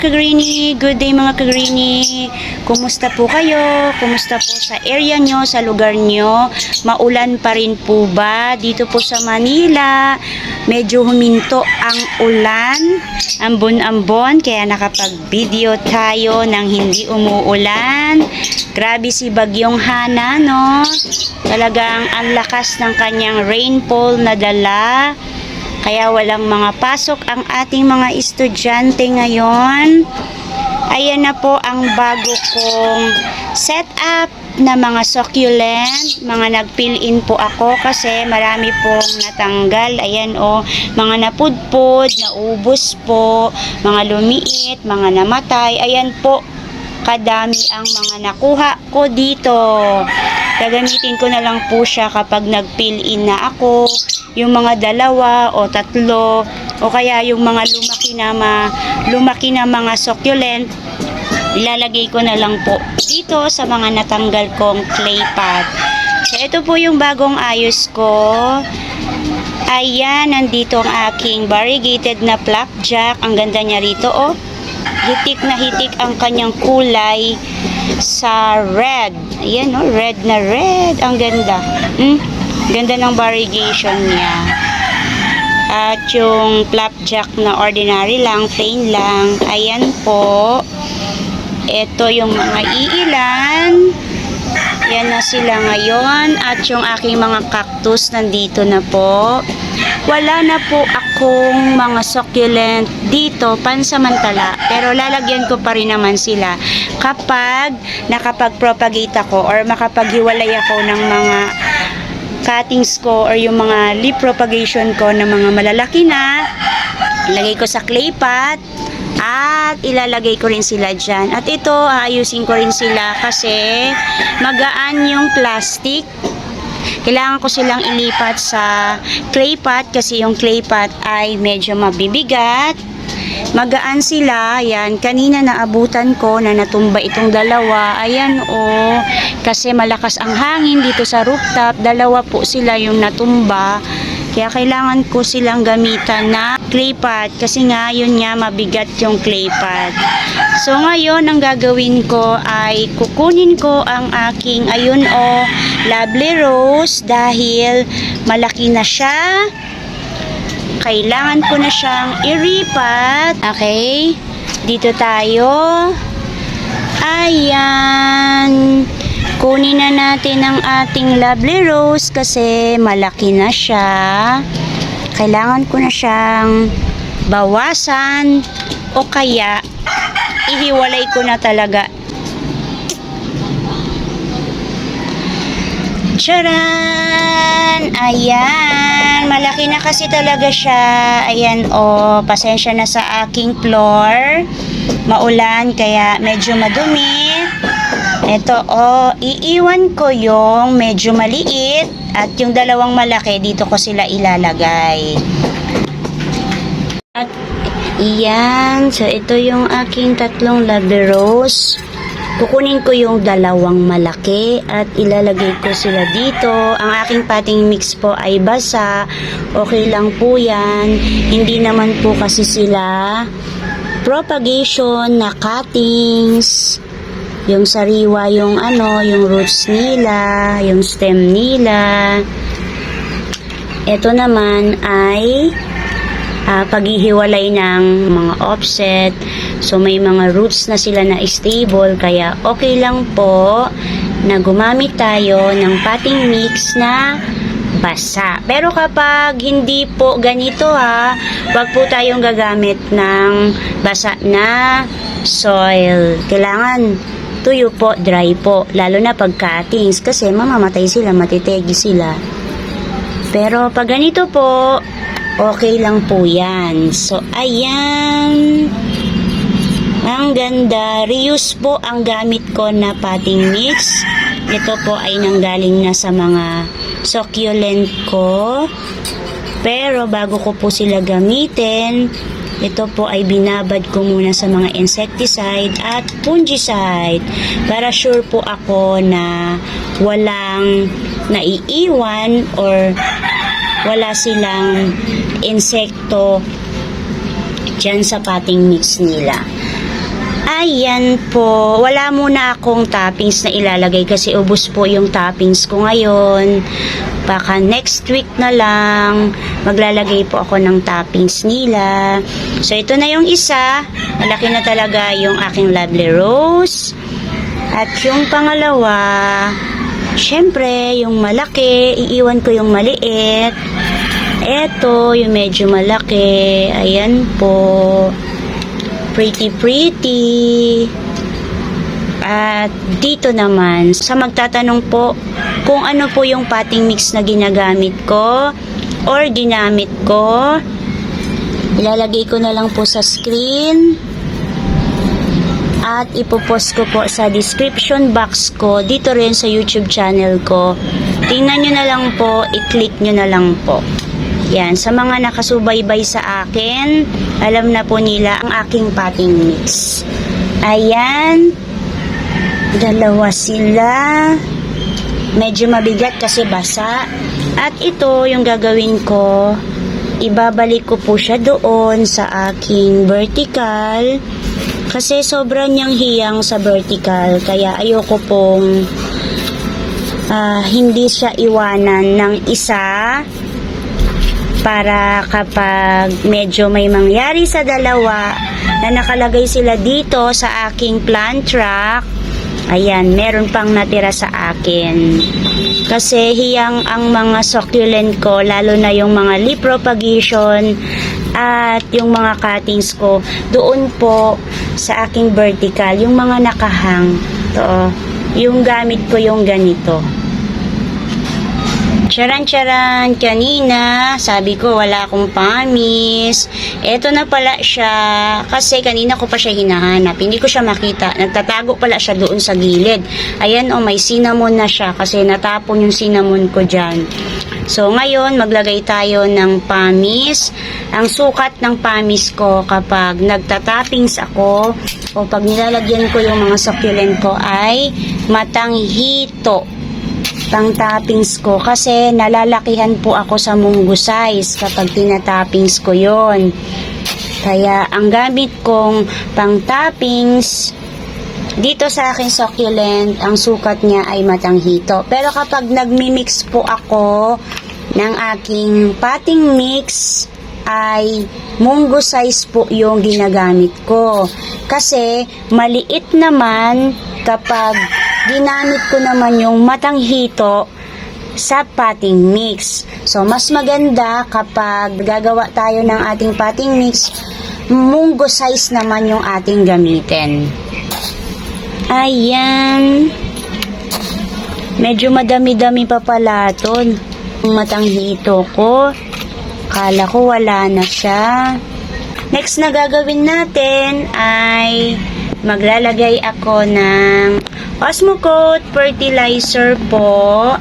ka-greenie, good day mga ka-greenie. Kumusta po kayo? Kumusta po sa area nyo, sa lugar nyo? Maulan pa rin po ba? Dito po sa Manila, medyo huminto ang ulan, ambon-ambon, kaya nakapag-video tayo ng hindi umuulan. Grabe si Bagyong Hana, no? Talagang ang lakas ng kanyang rainfall na dala. Kaya walang mga pasok ang ating mga estudyante ngayon. Ayan na po ang bago kong setup na mga succulent. Mga nag-fill-in po ako kasi marami pong natanggal. Ayan o, mga napudpod, naubos po, mga lumiit, mga namatay. Ayan po, kadami ang mga nakuha ko dito. Gagamitin ko na lang po siya kapag nag-fill-in na ako. Yung mga 2 o 3 o kaya yung mga lumaki na mga succulent, ilalagay ko na lang po dito sa mga natanggal kong clay pot. So ito po yung bagong ayos ko. Ayan, nandito ang aking variegated na flapjack. Ang ganda niya rito, oh. Hitik na hitik ang kanyang kulay sa red. Ayan, oh, red na red. Ang ganda. Ganda ng variegation niya. At yung flapjack na ordinary lang, plain lang. Ayan po. Ito yung mga iilan. Yan na sila ngayon. At yung aking mga cactus nandito na po. Wala na po akong mga succulent dito pansamantala, pero lalagyan ko pa rin naman sila kapag nakapag-propagate ako or makapaghiwalay ako ng mga cuttings ko or yung mga leaf propagation ko ng mga malalaki na. Ilagay ko sa clay pot at ilalagay ko rin sila dyan. At ito, aayusin ko rin sila kasi magaan yung plastic. Kailangan ko silang ilipat sa clay pot kasi yung clay pot ay medyo mabibigat. Magaan sila. Ayan, kanina naabutan ko na natumba itong 2. Ayan, oh. Kasi malakas ang hangin dito sa rooftop. 2 po sila yung natumba. Kaya kailangan ko silang gamitan na clay pot kasi nga yun nga mabigat yung clay pot. So ngayon ang gagawin ko ay kukunin ko ang aking ayun o lovely rose dahil malaki na siya. Kailangan ko na siyang iripat. Okay? Dito tayo. Ayan. Kunin na natin ang ating lovely rose kasi malaki na siya. Kailangan ko na siyang bawasan o kaya ihiwalay ko na talaga. Charan! Ayan. Malaki na kasi talaga siya. Ayan o. Pasensya na sa aking floor. Maulan kaya medyo madumi. Ito o. Iiwan ko yung medyo maliit at yung 2 malaki dito ko sila ilalagay. At iyan. So ito yung aking 3 lovely rose. Kukunin ko yung 2 malaki at ilalagay ko sila dito. Ang aking potting mix po ay basa. Okay lang po yan. Hindi naman po kasi sila propagation na cuttings. Yung sariwa, yung yung roots nila, yung stem nila. Ito naman ay paghihiwalay ng mga offset. So may mga roots na sila na stable kaya okay lang po na gumamit tayo ng potting mix na basa. Pero kapag hindi po ganito wag po tayong gagamit ng basa na soil. Kailangan tuyo po, dry po. Lalo na pag cuttings kasi mamamatay sila, matitegi sila. Pero pag ganito po, okay lang po yan. So, ayan. Ang ganda. Reuse po ang gamit ko na potting mix. Ito po ay nanggaling na sa mga succulent ko. Pero bago ko po sila gamitin, ito po ay binabad ko muna sa mga insecticide at fungicide para sure po ako na walang naiiwan or wala silang insekto dyan sa potting mix nila. Ayan po, wala muna akong toppings na ilalagay kasi ubos po yung toppings ko ngayon. Baka next week na lang maglalagay po ako ng toppings nila. So ito na yung isa, malaki na talaga yung aking lovely rose. At yung pangalawa, syempre yung malaki, iiwan ko yung maliit. Ito yung medyo malaki, ayan po. Pretty. At dito naman, sa magtatanong po kung ano po yung potting mix na ginagamit ko or ginamit ko, ilalagay ko na lang po sa screen at ipopost ko po sa description box ko dito rin sa YouTube channel ko. Tingnan nyo na lang po, i-click nyo na lang po. Yan, sa mga nakasubaybay sa akin, alam na po nila ang aking potting mix. Ayan, dalawa sila. Medyo mabigat kasi basa. At ito yung gagawin ko, ibabalik ko po siya doon sa aking vertical. Kasi sobrang niyang hiyang sa vertical, kaya ayoko pong hindi siya iwanan ng isa. Para kapag medyo may mangyari sa dalawa na nakalagay sila dito sa aking plant rack, ayan, meron pang natira sa akin. Kasi hiyang ang mga succulent ko, lalo na yung mga leaf propagation at yung mga cuttings ko, doon po sa aking vertical, yung mga nakahang. To, yung gamit ko yung ganito. Charan-charan, kanina, sabi ko wala akong pamis. Eto na pala siya, kasi kanina ko pa siya hinahanap. Hindi ko siya makita. Nagtatago pala siya doon sa gilid. Ayan, may cinnamon na siya kasi natapon yung cinnamon ko dyan. So, ngayon, maglagay tayo ng pamis. Ang sukat ng pamis ko kapag nagtatoppings ako o pag nilalagyan ko yung mga succulent ko ay matanghito. Pang toppings ko kasi nalalakihan po ako sa munggo size kapag tinatoppings ko yon. Kaya ang gamit kong pang toppings dito sa akin succulent, ang sukat niya ay matanghito. Pero kapag nagmi-mix po ako ng aking potting mix ay munggo size po yung ginagamit ko. Kasi maliit naman kapag ginamit ko naman yung matanghito sa potting mix. So, mas maganda kapag gagawa tayo ng ating potting mix, munggo size naman yung ating gamitin. Ayan. Medyo madami-dami pa pala ito. Yung matanghito ko. Kala ko wala na siya. Next na gagawin natin ay maglalagay ako ng Osmocote fertilizer po.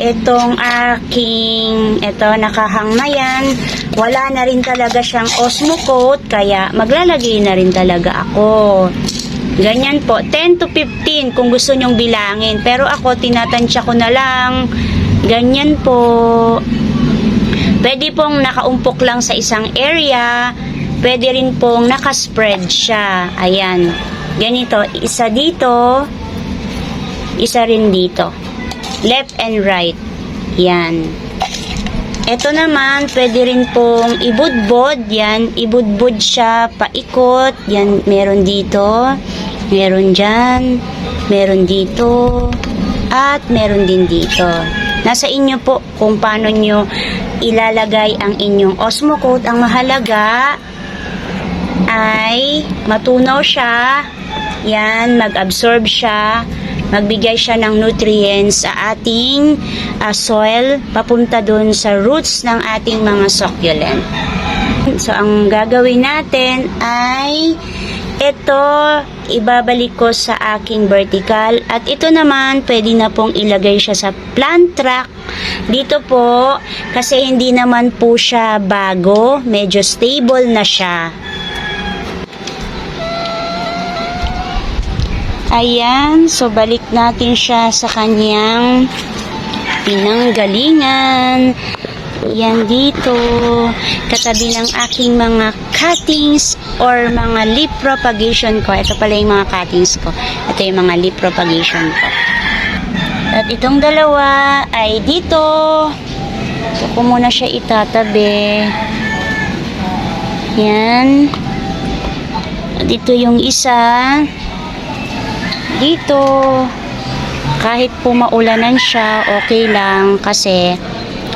Itong aking, nakahang na yan. Wala na rin talaga siyang Osmocote, kaya maglalagay na rin talaga ako. Ganyan po, 10 to 15 kung gusto nyong bilangin. Pero ako, tinatansya ko na lang. Ganyan po. Pwede pong nakaumpok lang sa isang area. Pwede rin pong nakaspread siya. Ayan. Ganito, isa dito, isa rin dito. Left and right. Yan. Ito naman, pwede rin pong ibudbod. Yan, ibudbod siya, paikot. Yan, meron dito. Meron dyan. Meron dito. At meron din dito. Nasa inyo po kung paano nyo ilalagay ang inyong Osmocote. Ang mahalaga ay matunaw siya. Yan, mag-absorb siya. Magbigay siya ng nutrients sa ating soil papunta dun sa roots ng ating mga succulent. So, ang gagawin natin ay ito, ibabalik ko sa aking vertical. At ito naman, pwede na pong ilagay siya sa plant rack. Dito po, kasi hindi naman po siya bago. Medyo stable na siya. Ayan, so balik natin siya sa kanyang pinanggalingan. Yan dito. Katabi ng aking mga cuttings or mga leaf propagation ko. Ito pala yung mga cuttings ko. Ito yung mga leaf propagation ko. At itong dalawa ay dito. Ito ko muna siya itatabi. Yan. Dito yung isa. Dito. Kahit po maulanan siya, okay lang kasi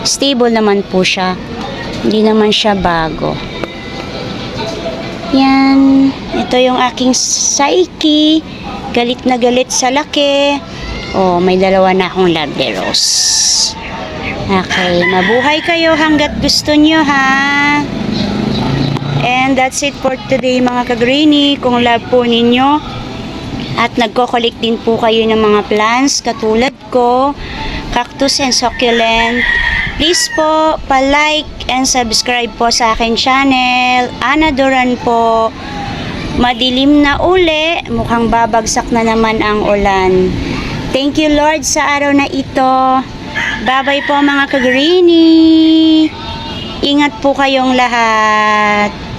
stable naman po siya. Hindi naman siya bago. Yan. Ito yung aking Psyche. Galit na galit sa laki. Oh, may dalawa na akong lovely rose. Okay. Mabuhay kayo hanggat gusto nyo, ha? And that's it for today, mga ka-greenie. Kung love po ninyo at nagko-collect din po kayo ng mga plants katulad ko, cactus and succulent, please po, pa-like and subscribe po sa akin channel. Ana Duran po. Madilim na uli. Mukhang babagsak na naman ang ulan. Thank you, Lord, sa araw na ito. Bye-bye po, mga ka-greenie. Ingat po kayong lahat.